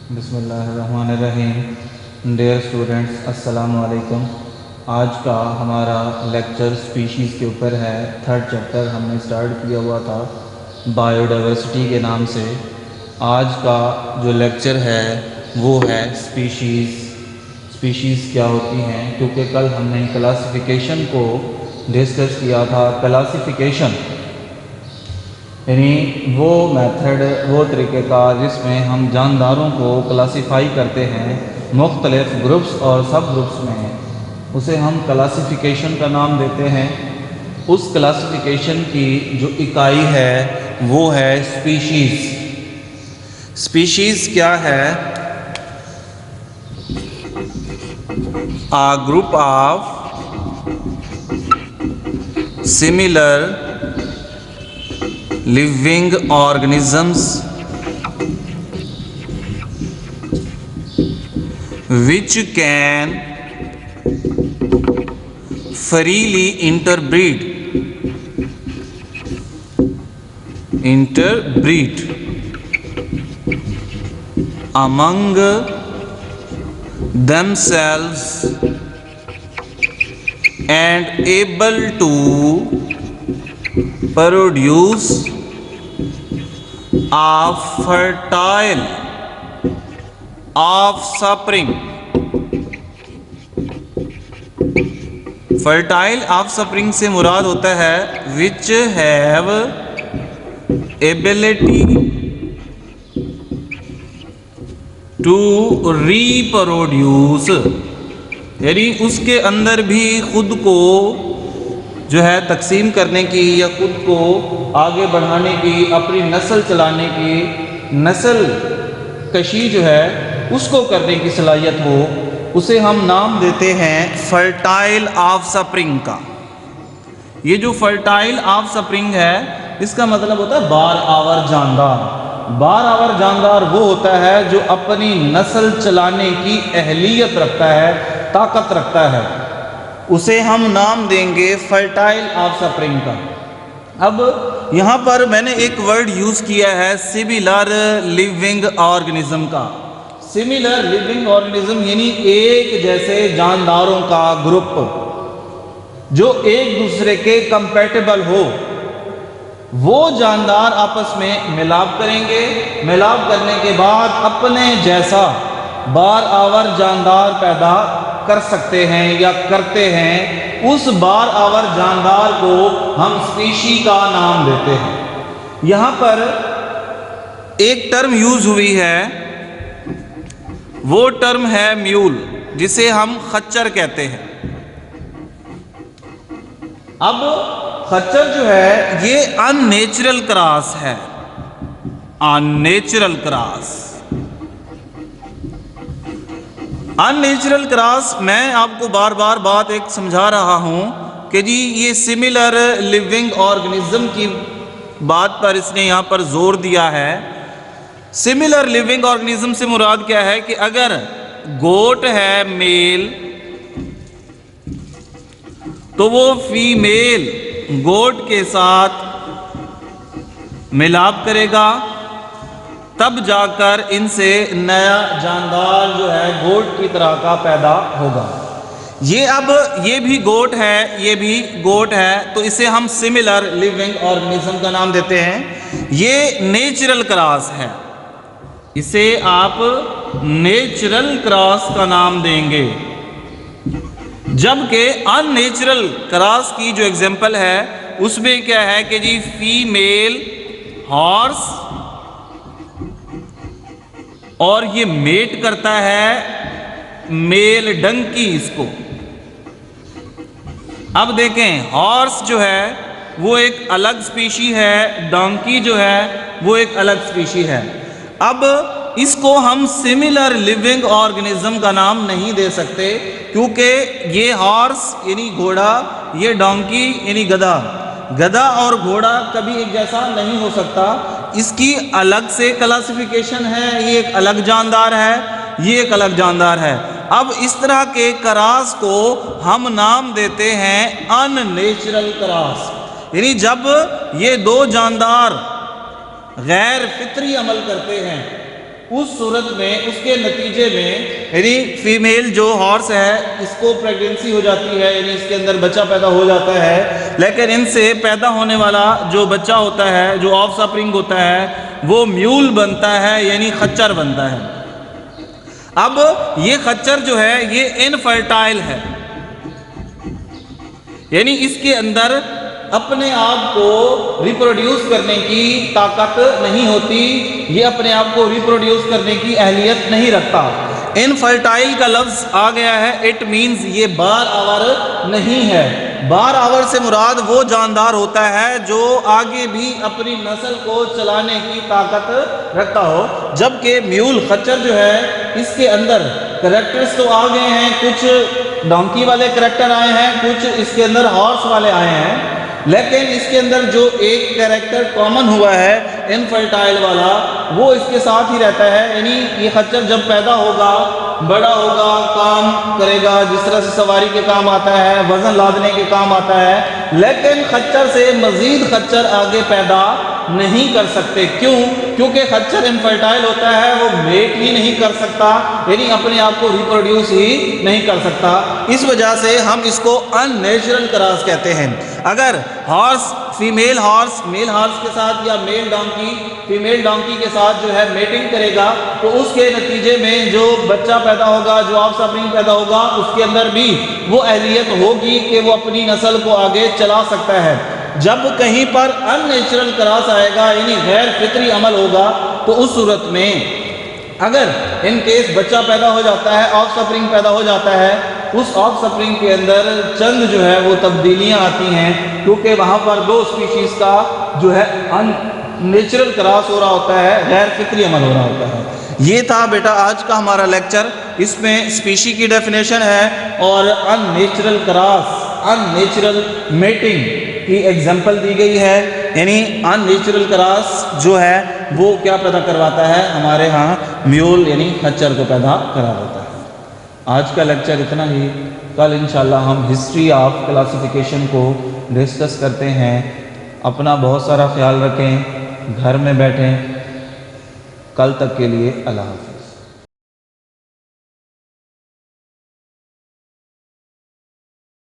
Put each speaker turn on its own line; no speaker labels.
بسم اللہ الرحمن الرحیم۔ ڈیئر اسٹوڈنٹس، السلام علیکم۔ آج کا ہمارا لیکچر اسپیشیز کے اوپر ہے۔ تھرڈ چیپٹر ہم نے اسٹارٹ کیا ہوا تھا بایو ڈائیورسٹی کے نام سے۔ آج کا جو لیکچر ہے وہ ہے اسپیشیز کیا ہوتی ہیں، کیونکہ کل ہم نے کلاسیفیکیشن کو ڈسکس کیا تھا۔ کلاسیفیکیشن یعنی وہ میتھڈ، وہ طریقہ کار جس میں ہم جانداروں کو کلاسیفائی کرتے ہیں مختلف گروپس اور سب گروپس میں، اسے ہم کلاسیفیکیشن کا نام دیتے ہیں۔ اس کلاسیفیکیشن کی جو اکائی ہے وہ ہے اسپیشیز۔ اسپیشیز کیا ہے؟ A group of similar living organisms which can freely interbreed among themselves and able to produce a fertile offspring. Fertile offspring سے مراد ہوتا ہے which have ability to reproduce، یعنی اس کے اندر بھی خود کو جو ہے تقسیم کرنے کی یا خود کو آگے بڑھانے کی، اپنی نسل چلانے کی، نسل کشی جو ہے اس کو کرنے کی صلاحیت ہو، اسے ہم نام دیتے ہیں فرٹائل آف سپرنگ کا۔ یہ جو فرٹائل آف سپرنگ ہے اس کا مطلب ہوتا ہے بار آور جاندار۔ بار آور جاندار وہ ہوتا ہے جو اپنی نسل چلانے کی اہلیت رکھتا ہے، طاقت رکھتا ہے، اسے ہم نام دیں گے فرٹائل آف سپرنگ کا۔ اب یہاں پر میں نے ایک ورڈ یوز کیا ہے سملر لیونگ آرگنزم کا۔ سملر لیونگ آرگنزم یعنی ایک جیسے جانداروں کا گروپ جو ایک دوسرے کے کمپیٹیبل ہو۔ وہ جاندار آپس میں ملاپ کریں گے، ملاپ کرنے کے بعد اپنے جیسا بار آور جاندار پیدا کر سکتے ہیں یا کرتے ہیں۔ اس بار آور جاندار کو ہم اسپیشی کا نام دیتے ہیں۔ یہاں پر ایک ٹرم یوز ہوئی ہے، وہ ٹرم ہے میول، جسے ہم خچر کہتے ہیں۔ اب خچر جو ہے یہ ان نیچرل کراس ہے، ان نیچرل کراس۔ ان نیچرل کراس میں آپ کو بار بار بات ایک سمجھا رہا ہوں کہ جی یہ سملر لیونگ آرگنزم کی بات پر اس نے یہاں پر زور دیا ہے۔ سملر لیونگ آرگنزم سے مراد کیا ہے کہ اگر گوٹ ہے میل تو وہ فیمیل گوٹ کے ساتھ ملاپ کرے گا، تب جا کر ان سے نیا جاندار جو ہے گوٹ کی طرح کا پیدا ہوگا۔ یہ بھی گوٹ ہے، یہ بھی گوٹ ہے، تو اسے ہم سملر لیونگ آرگنزم کا نام دیتے ہیں۔ یہ نیچرل کراس ہے، اسے آپ نیچرل کراس کا نام دیں گے۔ جبکہ ان نیچرل کراس کی جو ایگزامپل ہے اس میں کیا ہے کہ جی فیمیل ہارس، اور یہ میٹ کرتا ہے میل ڈنکی اس کو۔ اب دیکھیں ہارس جو ہے وہ ایک الگ اسپیشی ہے، ڈانکی جو ہے وہ ایک الگ اسپیشی ہے۔ اب اس کو ہم سملر لیونگ آرگنزم کا نام نہیں دے سکتے، کیونکہ یہ ہارس یعنی گھوڑا، یہ ڈانکی یعنی گدھا، گدھا اور گھوڑا کبھی ایک جیسا نہیں ہو سکتا۔ اس کی الگ سے کلاسیفیکیشن ہے، یہ ایک الگ جاندار ہے، یہ ایک الگ جاندار ہے۔ اب اس طرح کے کراس کو ہم نام دیتے ہیں ان نیچرل کراس، یعنی جب یہ دو جاندار غیر فطری عمل کرتے ہیں اس صورت میں اس کے نتیجے میں یعنی فیمیل جو ہارس ہے اس کو پریگننسی ہو جاتی ہے، یعنی اس کے اندر بچہ پیدا ہو جاتا ہے، لیکن ان سے پیدا ہونے والا جو بچہ ہوتا ہے، جو آف سپرنگ ہوتا ہے، وہ میول بنتا ہے، یعنی خچر بنتا ہے۔ اب یہ خچر جو ہے یہ انفرٹائل ہے، یعنی اس کے اندر اپنے آپ کو ریپروڈیوس کرنے کی طاقت نہیں ہوتی، یہ اپنے آپ کو ریپروڈیوس کرنے کی اہلیت نہیں رکھتا۔ انفرٹائل کا لفظ آ گیا ہے، اٹ مینز یہ بار آور نہیں ہے۔ بار آور سے مراد وہ جاندار ہوتا ہے جو آگے بھی اپنی نسل کو چلانے کی طاقت رکھتا ہو، جبکہ میول خچر جو ہے اس کے اندر کریکٹرز تو آ گئے ہیں، کچھ ڈونکی والے کریکٹر آئے ہیں، کچھ اس کے اندر ہارس والے آئے ہیں، لیکن اس کے اندر جو ایک کریکٹر کامن ہوا ہے انفرٹائل والا، وہ اس کے ساتھ ہی رہتا ہے۔ یعنی یہ خچر جب پیدا ہوگا، بڑا ہوگا، کام کرے گا، جس طرح سے سواری کے کام آتا ہے، وزن لادنے کے کام آتا ہے، لیکن خچر سے مزید خچر آگے پیدا نہیں کر سکتے۔ کیوں؟ کیونکہ خچر انفرٹائل ہوتا ہے، وہ میٹ ہی نہیں کر سکتا، یعنی اپنے آپ کو ریپروڈیوس ہی نہیں کر سکتا۔ اس وجہ سے ہم اس کو ان نیچرل کراس کہتے ہیں۔ اگر ہارس فیمیل ہارس میل ہارس کے ساتھ یا میل ڈانکی فیمیل ڈانکی کے ساتھ جو ہے میٹنگ کرے گا، تو اس کے نتیجے میں جو بچہ پیدا ہوگا، جو آف سپرنگ پیدا ہوگا، اس کے اندر بھی وہ اہلیت ہوگی کہ وہ اپنی نسل کو آگے چلا سکتا ہے۔ جب کہیں پر ان نیچرل کراس آئے گا، یعنی غیر فطری عمل ہوگا، تو اس صورت میں اگر ان کیس بچہ پیدا ہو جاتا ہے، آف سپرنگ پیدا ہو جاتا ہے، اس آف سپرنگ کے اندر چند جو ہے وہ تبدیلیاں آتی ہیں، کیونکہ وہاں پر دو اسپیشیز کا جو ہے ان نیچرل کراس ہو رہا ہوتا ہے، غیر فطری عمل ہو رہا ہوتا ہے۔ یہ تھا بیٹا آج کا ہمارا لیکچر، اس میں اسپیشی کی ڈیفینیشن ہے اور ان نیچرل کراس، ان نیچرل میٹنگ کی ایگزامپل دی گئی ہے، یعنی ان نیچرل کراس جو ہے وہ کیا پیدا کرواتا ہے، ہمارے ہاں میول یعنی خچر کو پیدا کرا دیتا ہے۔ آج کا لیکچر اتنا ہی، کل انشاءاللہ ہم ہسٹری آف کلاسیفیکیشن کو ڈسکس کرتے ہیں۔ اپنا بہت سارا خیال رکھیں، گھر میں بیٹھیں۔ کل تک کے لیے اللہ حافظ۔